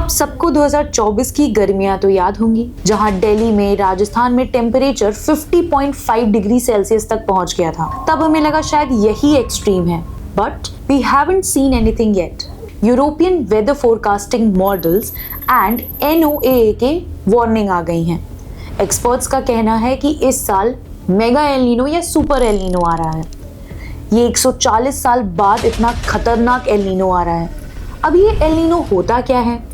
आप सबको 2024 की गर्मियां तो याद होंगी, जहां दिल्ली में, राजस्थान में टेम्परेचर 50.5 डिग्री सेल्सियस तक पहुंच गया था। तब हमें लगा शायद यही एक्सट्रीम है, but we haven't seen anything yet. European weather forecasting models and NOAA के वार्निंग आ गई हैं। एक्सपर्ट्स का कहना है कि इस साल मेगा एल नीनो या सुपर एल नीनो आ रहा है। ये 140 साल बाद इतना खतरनाक एल नीनो आ रहा है। अब ये एल नीनो होता क्या है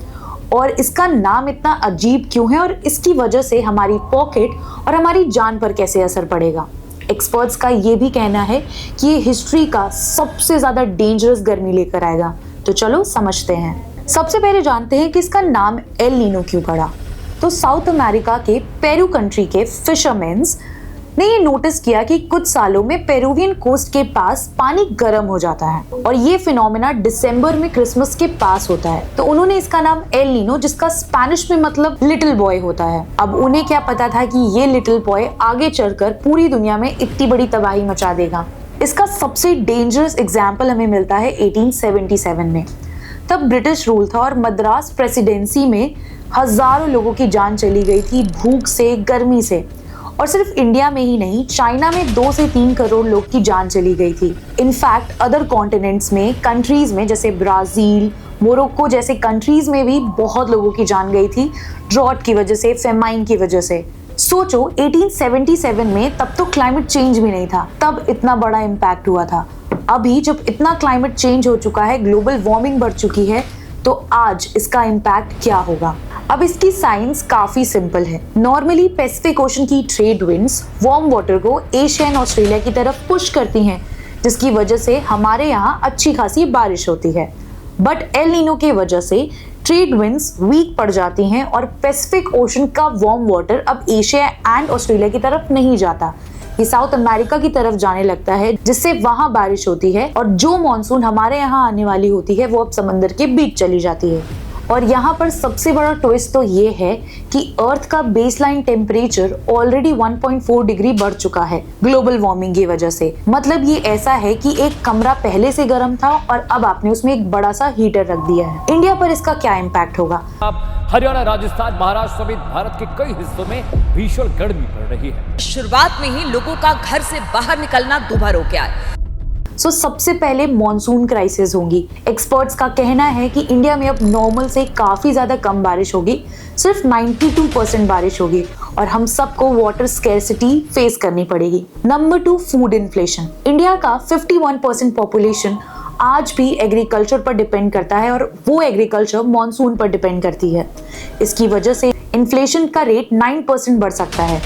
और इसका नाम इतना अजीब क्यों है और इसकी वजह से हमारी पॉकेट और हमारी जान पर कैसे असर पड़ेगा? एक्सपर्ट्स का ये भी कहना है कि ये हिस्ट्री का सबसे ज्यादा डेंजरस गर्मी लेकर आएगा। तो चलो समझते हैं। सबसे पहले जानते हैं कि इसका नाम एल नीनो क्यों पड़ा। तो साउथ अमेरिका के पेरू कंट्री के फिशरमैन्स ने ये नोटिस किया कि कुछ सालों में पेरुवियन कोस्ट के पास पानी गर्म हो जाता है और ये फिनोमेना दिसंबर में क्रिसमस के पास होता है। तो उन्होंने इसका नाम एल नीनो, जिसका स्पेनिश में मतलब लिटिल बॉय होता है। अब उन्हें क्या पता था कि ये लिटिल बॉय आगे चलकर पूरी दुनिया में इतनी बड़ी तबाही मचा देगा। इसका सबसे डेंजरस एग्जाम्पल हमें मिलता है 1877 में। तब ब्रिटिश रूल था और मद्रास प्रेसिडेंसी में हजारों लोगों की जान चली गई थी भूख से, गर्मी से। और सिर्फ इंडिया में ही नहीं, चाइना में 2 से 3 करोड़ लोग की जान चली गई थी। इनफैक्ट अदर कॉन्टिनेंट्स में, कंट्रीज में, जैसे ब्राजील, मोरक्को जैसे कंट्रीज में भी बहुत लोगों की जान गई थी ड्रॉट की वजह से, फेमाइन की वजह से। सोचो 1877 में तब तो क्लाइमेट चेंज भी नहीं था, तब इतना बड़ा इम्पैक्ट हुआ था। अभी जब इतना क्लाइमेट चेंज हो चुका है, ग्लोबल वार्मिंग बढ़ चुकी है, तो आज इसका इम्पैक्ट क्या होगा? अब इसकी साइंस काफी सिंपल है। नॉर्मली पैसिफिक ओशन की ट्रेड विंड्स वार्म वाटर को एशिया एंड ऑस्ट्रेलिया की तरफ पुश करती हैं, जिसकी वजह से हमारे यहाँ अच्छी खासी बारिश होती है। बट एल नीनो के वजह से ट्रेड विंड्स वीक पड़ जाती हैं और पैसिफिक ओशन का वार्म वाटर अब एशिया एंड ऑस्ट्रेलिया की तरफ नहीं जाता, ये साउथ अमेरिका की तरफ जाने लगता है, जिससे वहां बारिश होती है और जो मानसून हमारे यहाँ आने वाली होती है वो अब समंदर के बीच चली जाती है। और यहाँ पर सबसे बड़ा ट्विस्ट तो ये है कि अर्थ का बेसलाइन टेम्परेचर ऑलरेडी 1.4 डिग्री बढ़ चुका है ग्लोबल वार्मिंग की वजह से। मतलब ये ऐसा है कि एक कमरा पहले से गर्म था और अब आपने उसमें एक बड़ा सा हीटर रख दिया है। इंडिया पर इसका क्या इम्पैक्ट होगा? हरियाणा, राजस्थान, महाराष्ट्र समेत भारत के कई हिस्सों में भीषण गर्मी पड़ रही है। शुरुआत में ही लोगों का घर से बाहर निकलना दुभर हो गया है। सबसे पहले मॉनसून क्राइसिस होगी। एक्सपर्ट्स का कहना है कि इंडिया में अब नॉर्मल से काफी ज्यादा कम बारिश होगी, सिर्फ 92% बारिश होगी और हम सबको वाटर स्कैर्सिटी फेस करनी पड़ेगी। Number 2, food inflation. इंडिया का 51% पॉपुलेशन आज भी एग्रीकल्चर पर डिपेंड करता है और वो एग्रीकल्चर मॉनसून पर डिपेंड करती है। इसकी वजह से इन्फ्लेशन का रेट 9% बढ़ सकता है।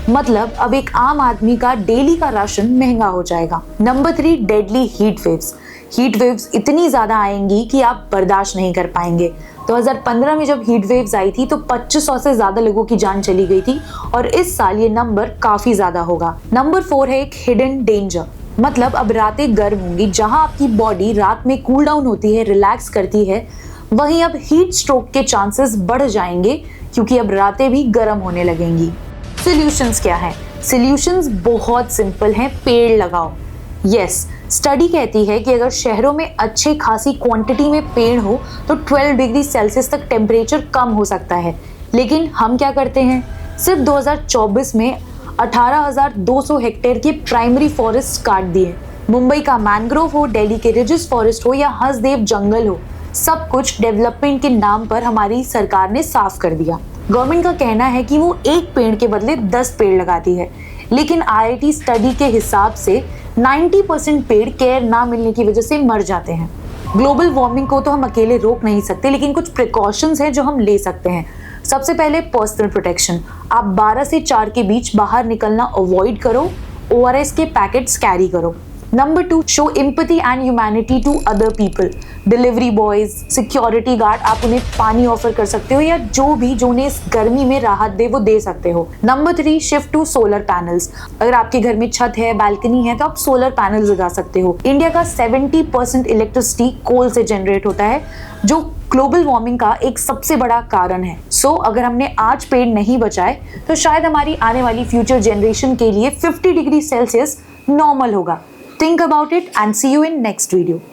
मतलब अब एक आम आदमी का डेली का राशन महंगा हो जाएगा। Number 3, deadly heat waves. Heat waves इतनी ज्यादा आएंगी कि आप बर्दाश्त नहीं कर पाएंगे। 2015 में जब हीट वेव्स आई थी तो 2500 से ज्यादा लोगों की जान चली गई थी और इस साल ये नंबर काफी ज्यादा होगा। नंबर 4 है एक हिडन डेंजर। मतलब अब रातें गर्म होंगी, जहां आपकी बॉडी रात में कूल डाउन होती है, रिलैक्स करती है, वहीं अब हीट स्ट्रोक के चांसेस बढ़ जाएंगे क्योंकि अब रातें भी गर्म होने लगेंगी। सॉल्यूशंस क्या है? सॉल्यूशंस बहुत सिंपल हैं, पेड़ लगाओ। यस, स्टडी कहती है कि अगर शहरों में अच्छे खासी क्वांटिटी में पेड़ हो तो 12 डिग्री सेल्सियस तक टेम्परेचर कम हो सकता है। लेकिन हम क्या करते हैं? सिर्फ 2024 में 18,200 हेक्टेयर के प्राइमरी फॉरेस्ट काट दिए। मुंबई का मैंग्रोव हो, दिल्ली के रिजिस फॉरेस्ट हो या हंसदेव जंगल हो, सब कुछ डेवलपमेंट के नाम पर हमारी सरकार ने साफ कर दिया। गवर्नमेंट का कहना है कि वो एक पेड़ के बदले 10 पेड़ लगाती है, लेकिन IIT स्टडी के हिसाब से 90% पेड़ केयर ना मिलने की वजह से मर जाते हैं। ग्लोबल वार्मिंग को तो हम अकेले रोक नहीं सकते, लेकिन कुछ प्रिकॉशंस हैं जो हम ले सकते हैं। सबसे पहले पर्सनल प्रोटेक्शन। आप 12 से 4 के बीच बाहर निकलना अवॉइड करो। ORS के पैकेट्स कैरी करो। Number 2, show empathy and humanity to other people. Delivery boys, security guard, आप उन्हें पानी ऑफर कर सकते हो या जो उन्हें इस गर्मी में राहत दे वो दे सकते हो। Number 3, shift to solar panels. अगर आपके घर में छत है, बालकनी है, तो आप सोलर पैनल्स लगा सकते हो। इंडिया का 70% इलेक्ट्रिसिटी कोल से जनरेट होता है, जो ग्लोबल वार्मिंग का एक सबसे बड़ा कारण है। अगर हमने आज पेड़ नहीं बचाए तो शायद हमारी आने वाली फ्यूचर जनरेशन के लिए 50 डिग्री सेल्सियस नॉर्मल होगा। Think about it and see you in next video.